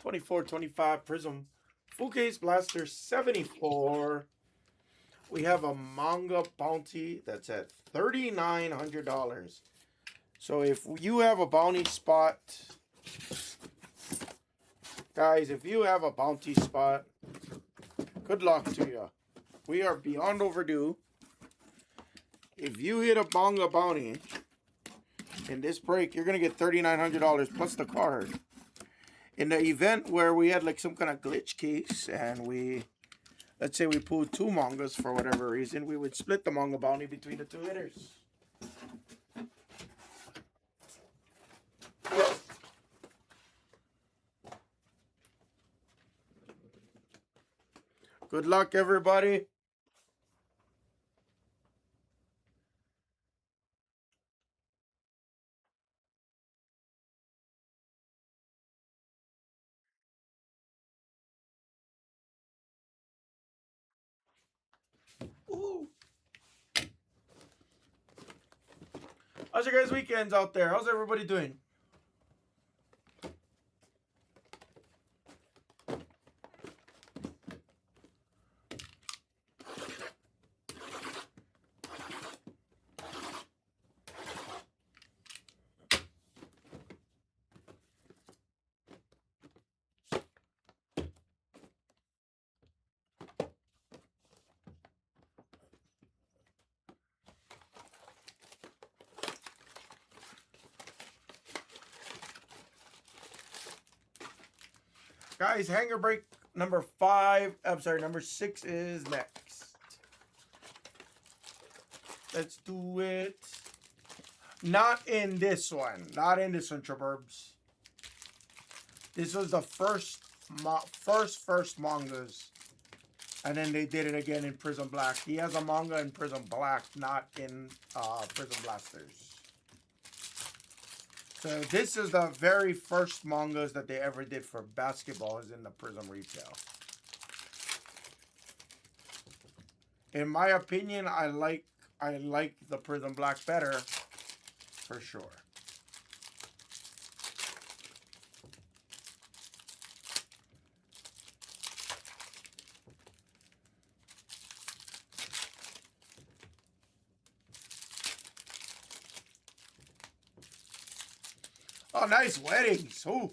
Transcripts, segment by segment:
24-25 Prizm Full Case Blaster 74. We have a manga bounty that's at $3,900. So if you have a bounty spot, guys, if you have a bounty spot, good luck to you. We are beyond overdue. If you hit a manga bounty in this break, you're going to get $3,900 plus the card. In the event where we had like some kind of glitch case and let's say we pulled 2 mangas for whatever reason, we would split the manga bounty between the 2 hitters. Good luck, everybody. Ooh. How's your guys' weekends out there? How's everybody doing? Guys, hanger break number 5. I'm sorry, number 6 is next. Let's do it. Not in this one. Not in this one, Traburbs. This was the first mangas. And then they did it again in Prizm Black. He has a manga in Prizm Black, not in Prizm Blasters. So this is the very first mangas that they ever did for basketball is in the Prizm retail. In my opinion, I like the Prizm Black better, for sure. Oh, nice weddings. Ooh.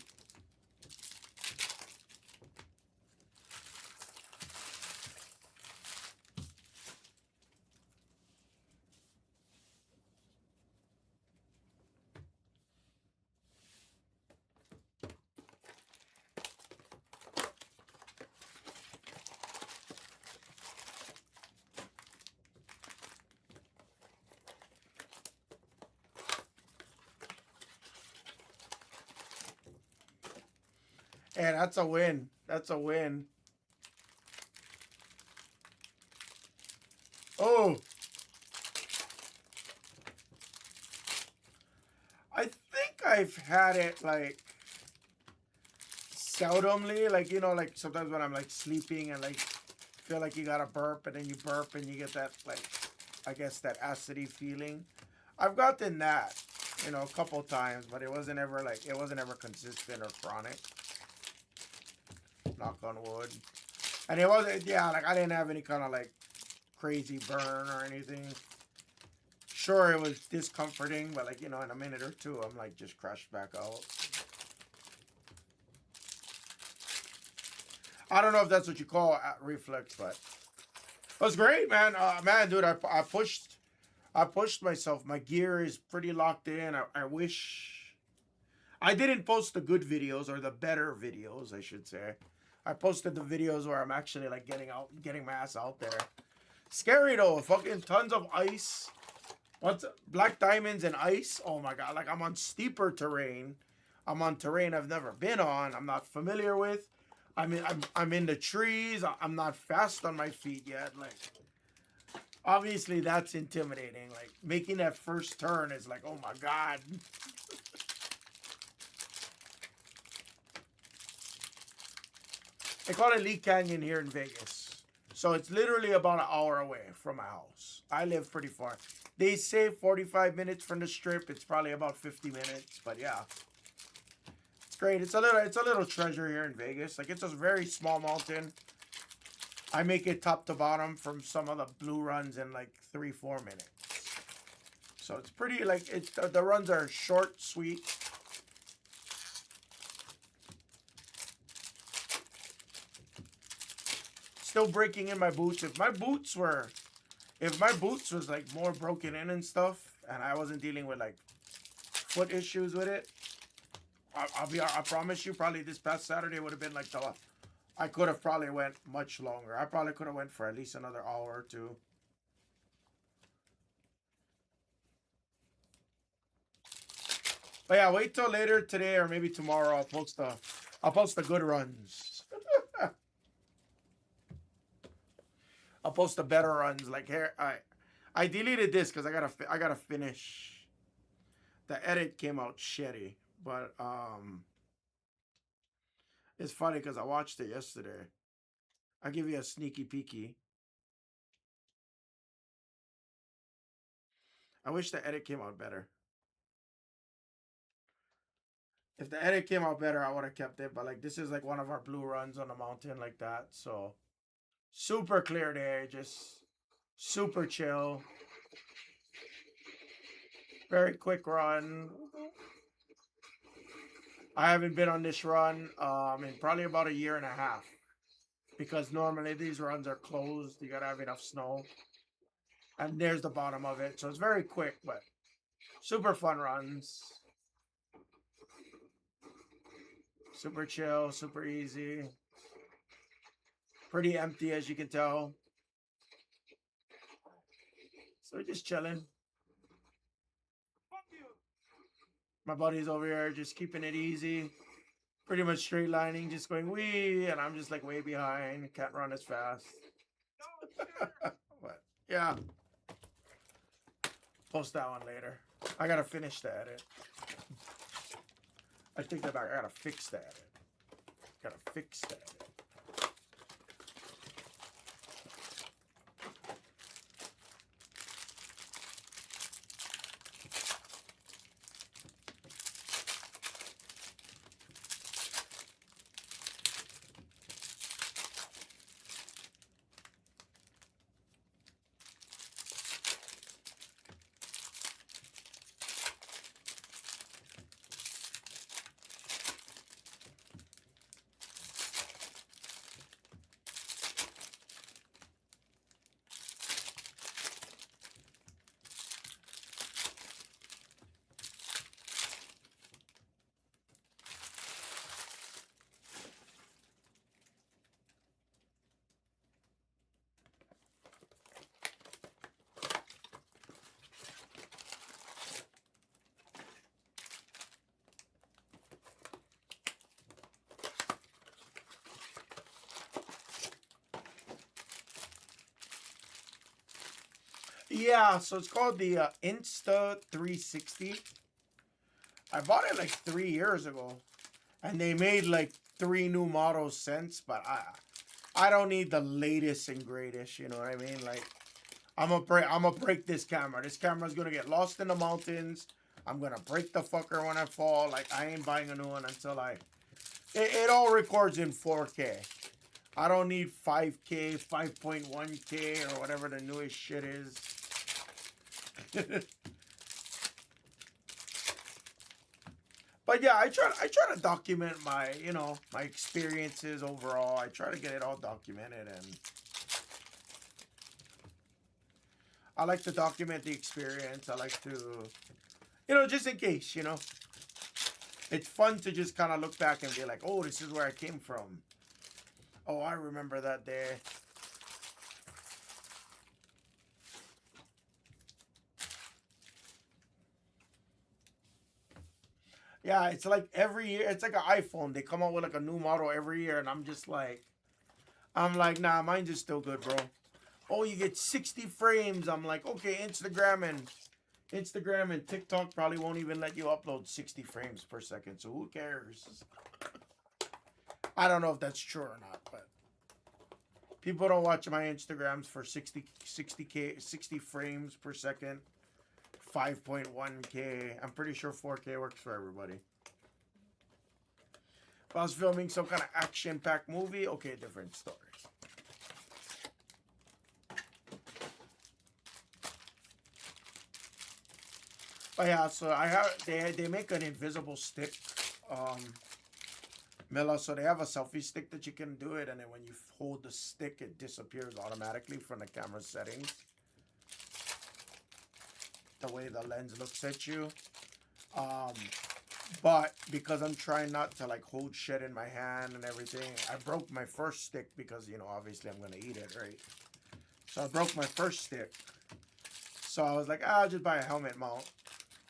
Yeah, that's a win. That's a win. Oh. I think I've had it like seldomly. Like, you know, like sometimes when I'm like sleeping and like feel like you gotta burp and then you burp and you get that like, I guess that acidy feeling. I've gotten that, you know, a couple times, but it wasn't ever consistent or chronic. Knock on wood. And it wasn't, yeah, like I didn't have any kind of like crazy burn or anything. Sure, it was discomforting, but like, you know, in a minute or two, I'm like just crashed back out. I don't know if that's what you call reflex, but it was great, man. Man, dude, I pushed myself. My gear is pretty locked in. I wish I didn't post the good videos or the better videos, I should say. I posted the videos where I'm actually like getting my ass out there. Scary though, fucking tons of ice. What's black diamonds and ice? Oh my god, like I'm on steeper terrain. I'm on terrain I've never been on. I'm not familiar with. I'm in the trees. I'm not fast on my feet yet. Like obviously that's intimidating. Like making that first turn is like, oh my god. They call it Lee Canyon here in Vegas. So it's literally about an hour away from my house. I live pretty far. They say 45 minutes from the strip. It's probably about 50 minutes. But yeah. great. It's a little treasure here in Vegas. Like, it's a very small mountain. I make it top to bottom from some of the blue runs in like 3-4 minutes. So it's pretty, like, the runs are short, sweet. Still breaking in my boots. If my boots was like more broken in and stuff, and I wasn't dealing with like foot issues with it, I promise you, probably this past Saturday would have been like I could have probably went much longer. I probably could have went for at least another hour or two. But yeah, wait till later today or maybe tomorrow. I'll post the good runs. I'll post the better runs. Like here, I deleted this because I gotta finish. The edit came out shitty, but it's funny because I watched it yesterday. I'll give you a sneaky peeky. I wish the edit came out better. If the edit came out better, I would have kept it. But like, this is like one of our blue runs on the mountain like that. So super clear day, just super chill. Very quick run. I haven't been on this run in probably about a year and a half. Because normally these runs are closed. You gotta have enough snow. And there's the bottom of it. So it's very quick, but super fun runs. Super chill, super easy. Pretty empty, as you can tell. So we're just chilling. My buddy's over here just keeping it easy. Pretty much straight lining, just going wee, and I'm just like way behind. Can't run as fast. But yeah. Post that one later. I gotta finish the edit. I think that I gotta fix the edit. Gotta fix the edit. Yeah, so it's called the Insta 360. I bought it like 3 years ago, and they made like 3 new models since. But I don't need the latest and greatest. You know what I mean? Like I'm gonna break this camera. This camera's gonna get lost in the mountains. I'm gonna break the fucker when I fall. Like I ain't buying a new one until it all records in 4K. I don't need 5K, 5.1K, or whatever the newest shit is. But yeah, I try to document my, my experiences overall. I try to get it all documented, and I like to document the experience. I like to, just in case, It's fun to just kind of look back and be like, oh, this is where I came from. Oh, I remember that day. Yeah, it's like every year. It's like an iPhone. They come out with like a new model every year, and I'm like, nah, mine's just still good, bro. Oh, you get 60 frames. I'm like, okay, Instagram and TikTok probably won't even let you upload 60 frames per second. So who cares? I don't know if that's true or not, but people don't watch my Instagrams for 60 frames per second. 5.1K. I'm pretty sure 4K works for everybody. If I was filming some kind of action-packed movie, okay, different story. But yeah, so I have they make an invisible stick, Miller. So they have a selfie stick that you can do it, and then when you hold the stick, it disappears automatically from the camera settings. The way the lens looks at you. But because I'm trying not to like hold shit in my hand and everything, I broke my first stick because, you know, obviously I'm gonna eat it, right? So I broke my first stick. So I was like, I'll just buy a helmet mount.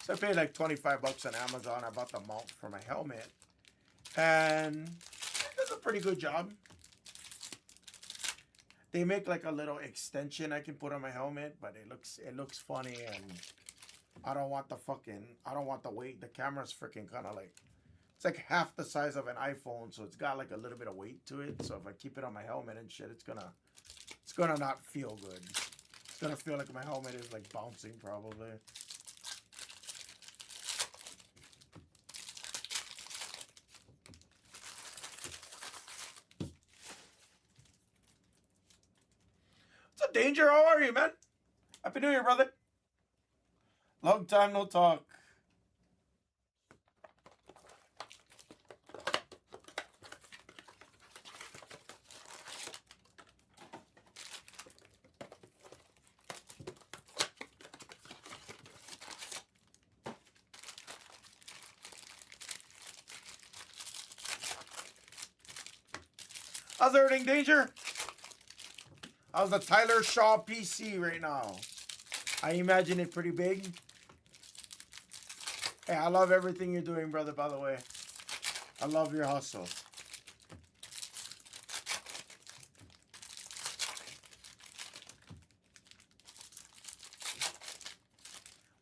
So I paid like 25 bucks on Amazon. I bought the mount for my helmet. And it does a pretty good job. They make like a little extension I can put on my helmet, but it looks funny, and I don't want the weight. The camera's freaking kind of like, it's like half the size of an iPhone, so it's got like a little bit of weight to it. So if I keep it on my helmet and shit, it's gonna not feel good. It's gonna feel like my helmet is like bouncing probably. What's up, Danger? How are you, man? Happy New Year, brother. Long time no talk. How's everything, Danger? How's the Tyler Shaw PC right now? I imagine it pretty big. Hey, I love everything you're doing, brother, by the way. I love your hustle.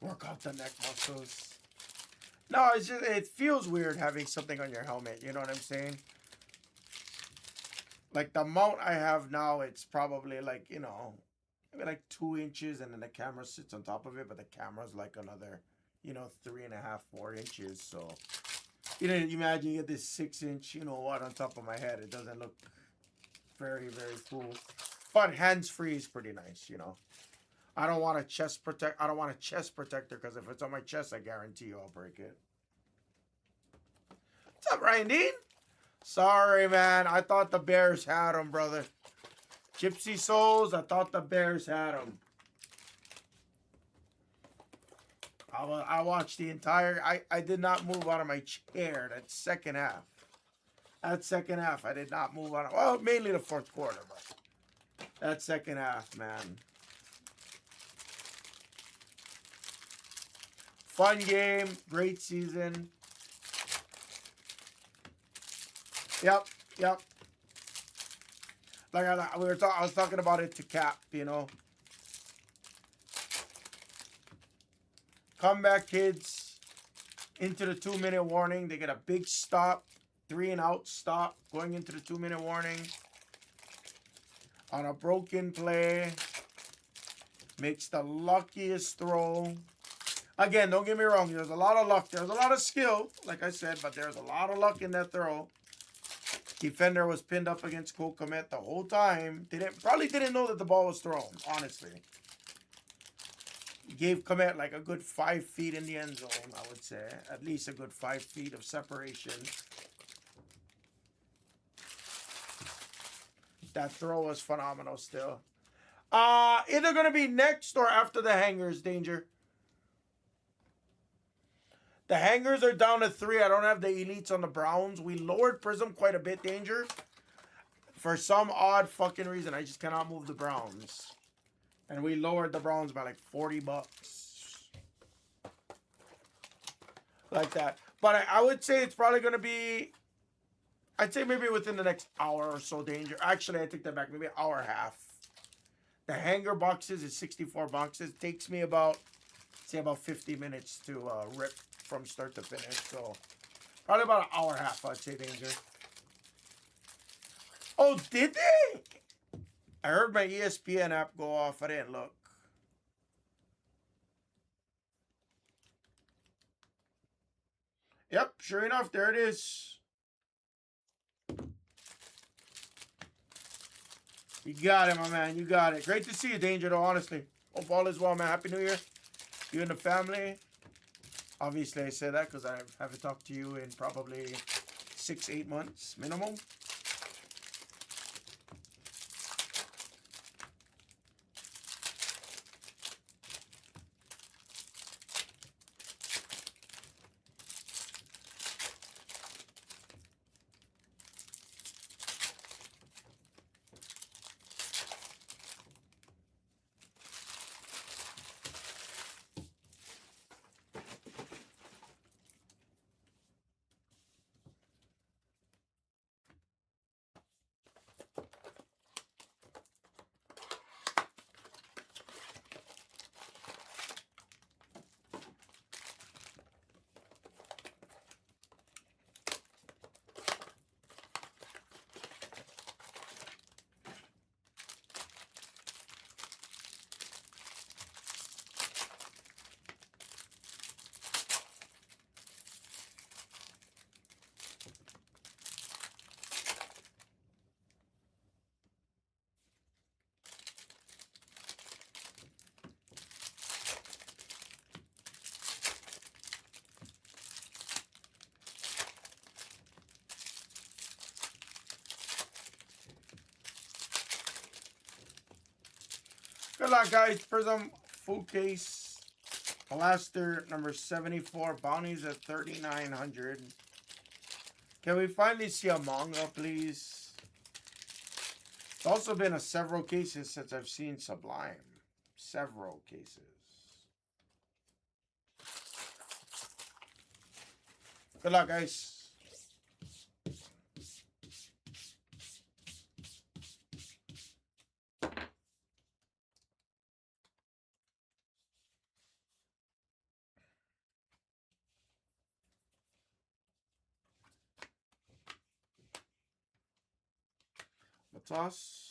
Work out the neck muscles. No, it's just, it feels weird having something on your helmet. You know what I'm saying? Like the mount I have now, it's probably like, you know, maybe like 2 inches, and then the camera sits on top of it, but the camera's like another, you know, 3.5, 4 inches. So, you know, imagine you get this 6-inch, you know what, on top of my head. It doesn't look very, very cool. But hands-free is pretty nice, you know. I don't want a chest protector because if it's on my chest, I guarantee you I'll break it. What's up, Ryan Dean? Sorry, man. I thought the Bears had him, brother. Gypsy Souls, I thought the Bears had him. I watched the entire... I did not move out of my chair that second half. That second half, I did not move out of... Well, mainly the fourth quarter, but... That second half, man. Fun game. Great season. Yep. Like I was talking about it to Cap, you know. Comeback kids into the 2-minute warning. They get a big stop, 3-and-out stop going into the 2-minute warning. On a broken play. Makes the luckiest throw. Again, don't get me wrong. There's a lot of luck. There's a lot of skill, like I said, but there's a lot of luck in that throw. Defender was pinned up against Cole Kmet the whole time. Probably didn't know that the ball was thrown, honestly. He gave Kmet like a good 5 feet in the end zone, I would say. At least a good 5 feet of separation. That throw was phenomenal still. Either going to be next or after the hangers, Danger. The hangers are down to 3. I don't have the elites on the Browns. We lowered Prizm quite a bit, Danger. For some odd fucking reason, I just cannot move the Browns. And we lowered the Browns by like 40 bucks. Like that. But I would say it's probably going to be... I'd say maybe within the next hour or so, Danger. Actually, I take that back. Maybe an hour and a half. The hanger boxes is 64 boxes. It takes me about, say, about 50 minutes to rip from start to finish. So, probably about an hour and a half, I'd say, Danger. Oh, did they? I heard my ESPN app go off. I didn't look. Yep, sure enough, there it is. You got it, my man. You got it. Great to see you, Danger, though, honestly. Hope all is well, man. Happy New Year. You and the family. Obviously, I say that because I haven't talked to you in probably 6-8 months minimum. Good luck, guys. Prizm full case. Blaster number 74. Bounties at 3,900. Can we finally see a manga, please? It's also been several cases since I've seen Sublime. Several cases. Good luck, guys. Toss.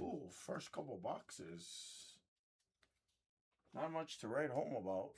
Ooh, first couple boxes. Not much to write home about.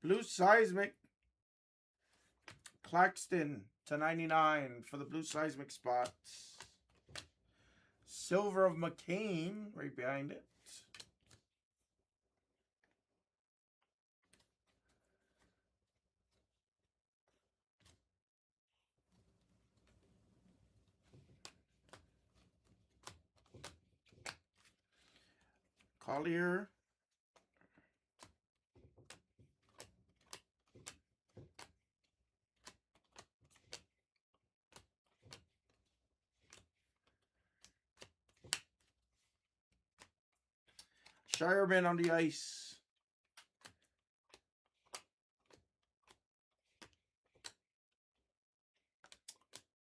Blue Seismic Claxton to 99 for the Blue Seismic spots. Silver of McCain right behind it. Collier. Shireman on the ice.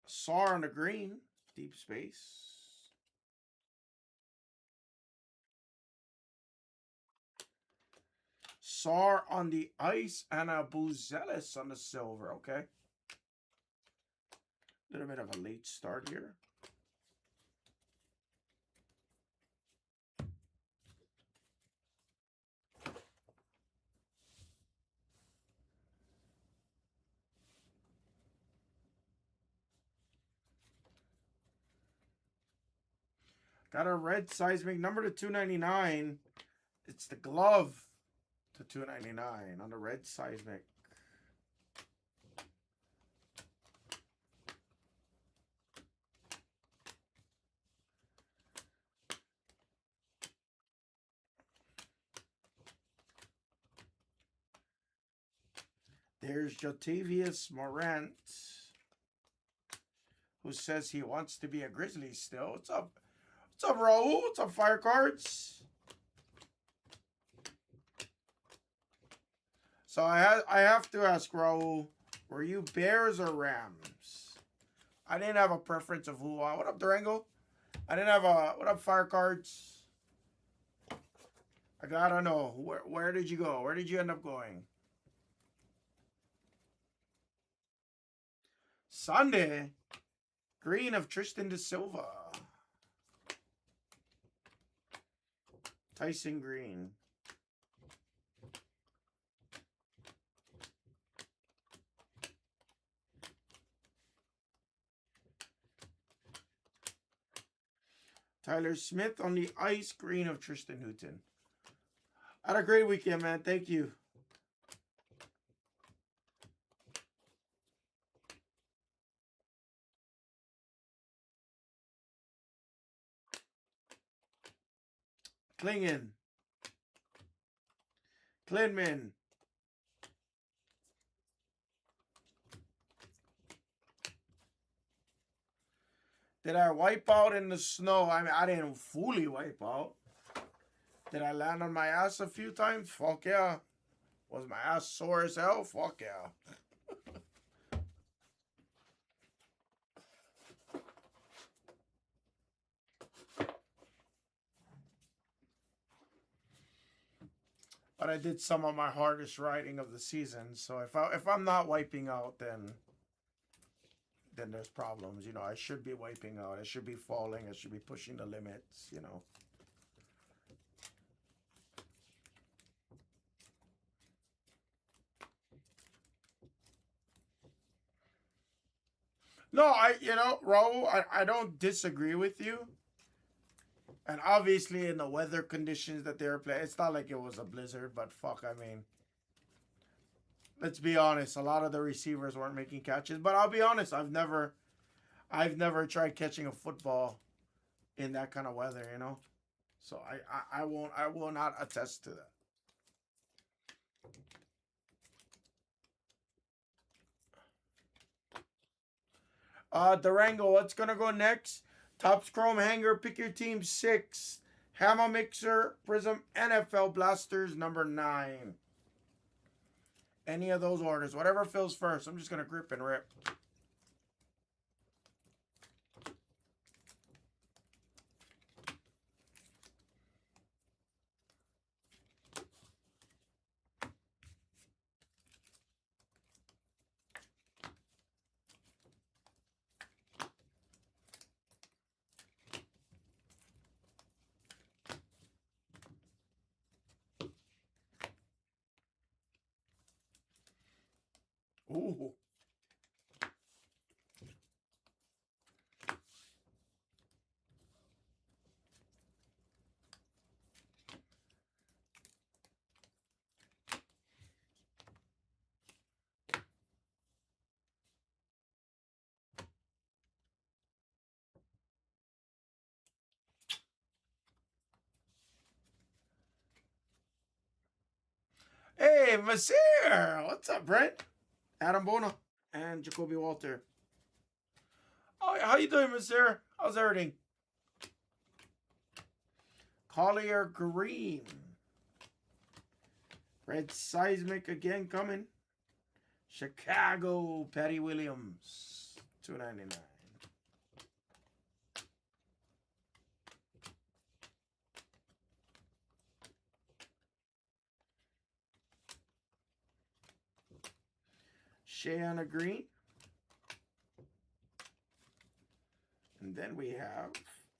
Sar on the green. Deep space. Sar on the ice and a Buzelis on the silver. Okay. A little bit of a late start here. Got a red seismic number to 299. It's the glove to 299 on the red seismic. There's Jotavius Morant, who says he wants to be a Grizzly still. What's up? What's up, Raul? What's up, Fire Cards? So I have to ask Raul, were you Bears or Rams? I didn't have a preference of who. What up, Durango? I didn't have a. What up, Fire Cards? I gotta know. Where did you go? Where did you end up going? Sunday. Green of Tristan De Silva. Tyson Green. Tyler Smith on the ice. Green of Tristan Newton. Had a great weekend, man. Thank you. Klingen. Klinman. Did I wipe out in the snow? I mean, I didn't fully wipe out. Did I land on my ass a few times? Fuck yeah. Was my ass sore as hell? Fuck yeah. But I did some of my hardest riding of the season. So if I'm not wiping out, then there's problems. You know, I should be wiping out. I should be falling. I should be pushing the limits, you know. No, Raul, I don't disagree with you. And obviously in the weather conditions that they were playing, it's not like it was a blizzard, but fuck, I mean, let's be honest, a lot of the receivers weren't making catches. But I'll be honest, I've never tried catching a football in that kind of weather, you know. So I will not attest to that. Durango, what's gonna go next? Topps Chrome Hanger, pick your team 6. Hammer Mixer, Prizm, NFL Blasters, number 9. Any of those orders, whatever fills first. I'm just gonna grip and rip. Ooh. Hey, Masir! What's up, Brent? Adam Bona and Jacoby Walter. Oh, how you doing, Masir? How's everything? Collier Green. Red Seismic again coming. Chicago Patty Williams. $2.99. Shea on a green. And then we have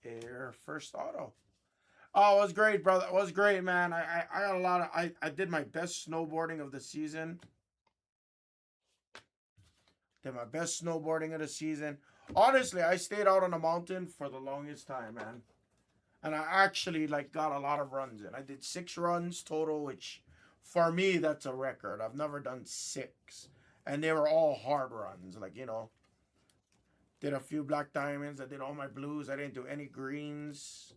our first auto. Oh, it was great, brother. It was great, man. I got a lot of I did my best snowboarding of the season. Did my best snowboarding of the season. Honestly, I stayed out on the mountain for the longest time, man. And I actually like got a lot of runs in. I did 6 runs total, which for me that's a record. I've never done 6. And they were all hard runs. Like, you know, did a few black diamonds. I did all my blues. I didn't do any greens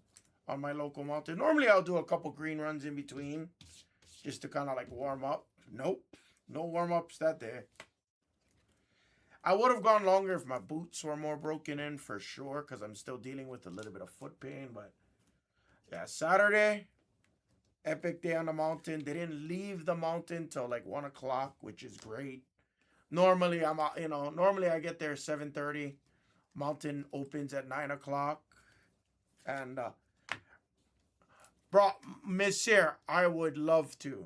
on my local mountain. Normally I'll do a couple green runs in between just to kind of like warm up. Nope. No warm-ups that day. I would have gone longer if my boots were more broken in for sure, because I'm still dealing with a little bit of foot pain. But yeah, Saturday, epic day on the mountain. They didn't leave the mountain till like 1 o'clock, which is great. Normally normally I get there 7:30. Mountain opens at 9 o'clock. And bro, Monsieur, I would love to.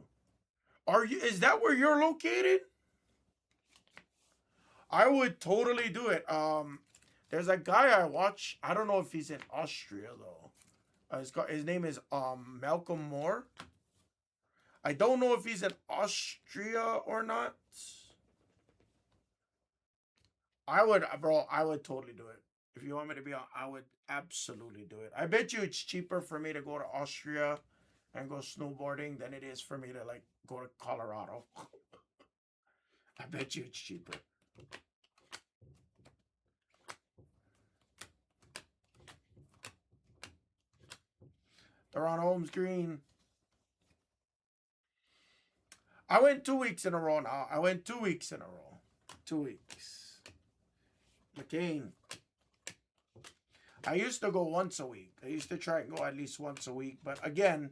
Is that where you're located? I would totally do it. There's a guy I watch. I don't know if he's in Austria though. His name is Malcolm Moore. I don't know if he's in Austria or not. I would totally do it. If you want me to be on, I would absolutely do it. I bet you it's cheaper for me to go to Austria and go snowboarding than it is for me to like go to Colorado. I bet you it's cheaper. They're on Holmes Green. I went 2 weeks in a row now. 2 weeks. McCain. I used to go once a week. I used to try and go at least once a week. But again,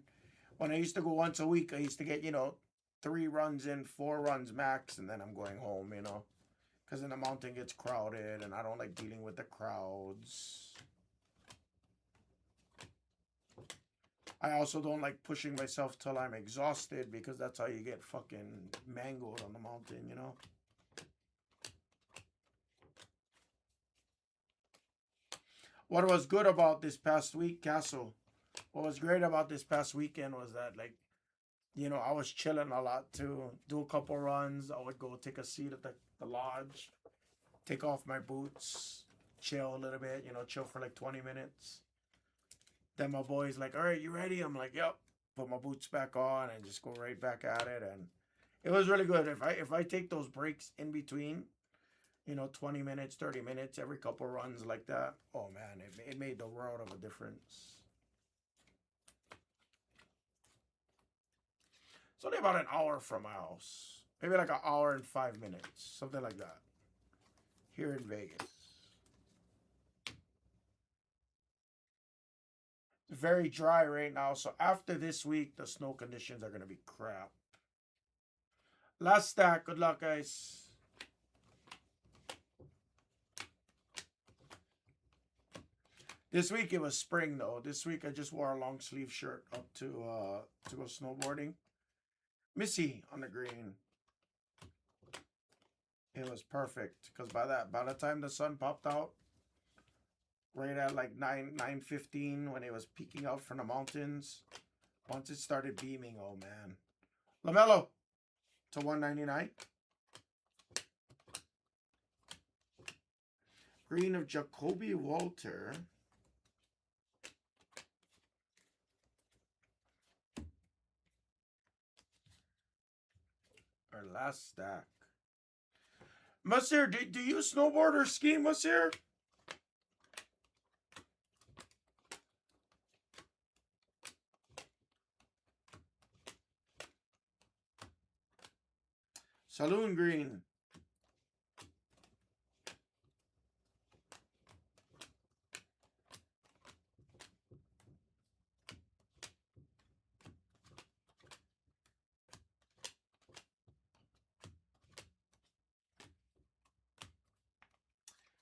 when I used to go once a week, I used to get, 3 runs in, 4 runs max, and then I'm going home, Because then the mountain gets crowded, and I don't like dealing with the crowds. I also don't like pushing myself till I'm exhausted, because that's how you get fucking mangled on the mountain, What was good about this past week, Castle? What was great about this past weekend was that, like, I was chilling a lot too. Do a couple runs. I would go take a seat at the lodge, take off my boots, chill a little bit, chill for like 20 minutes. Then my boy's like, all right, you ready? I'm like, yep. Put my boots back on and just go right back at it. And it was really good. If I take those breaks in between, 20 minutes, 30 minutes, every couple runs like that, oh man, it made the world of a difference. It's only about an hour from my house. Maybe like an hour and 5 minutes. Something like that. Here in Vegas. It's very dry right now. So after this week, the snow conditions are going to be crap. Last stack. Good luck, guys. This week it was spring though. This week I just wore a long sleeve shirt up to go snowboarding. Missy on the green. It was perfect because by the time the sun popped out, right at like 9:15 when it was peeking out from the mountains, once it started beaming, oh man. LaMelo to 199. Green of Jacoby Walter. Our last stack. Monsieur, do you snowboard or ski, Monsieur? Saloon green.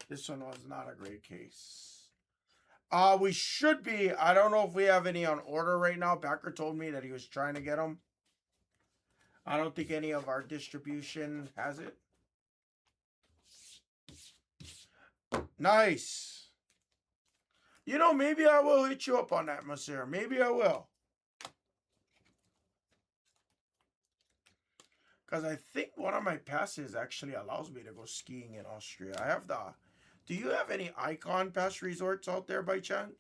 This one was not a great case. We should be. I don't know if we have any on order right now. Backer told me that he was trying to get them. I don't think any of our distribution has it. Nice. You know, maybe I will hit you up on that, Monsieur. Maybe I will. Because I think one of my passes actually allows me to go skiing in Austria. I have the... Do you have any Icon Pass resorts out there by chance?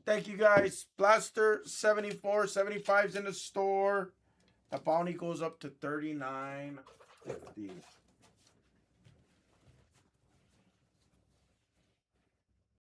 Thank you guys. Blaster 74, 75's in the store. The bounty goes up to $39.50.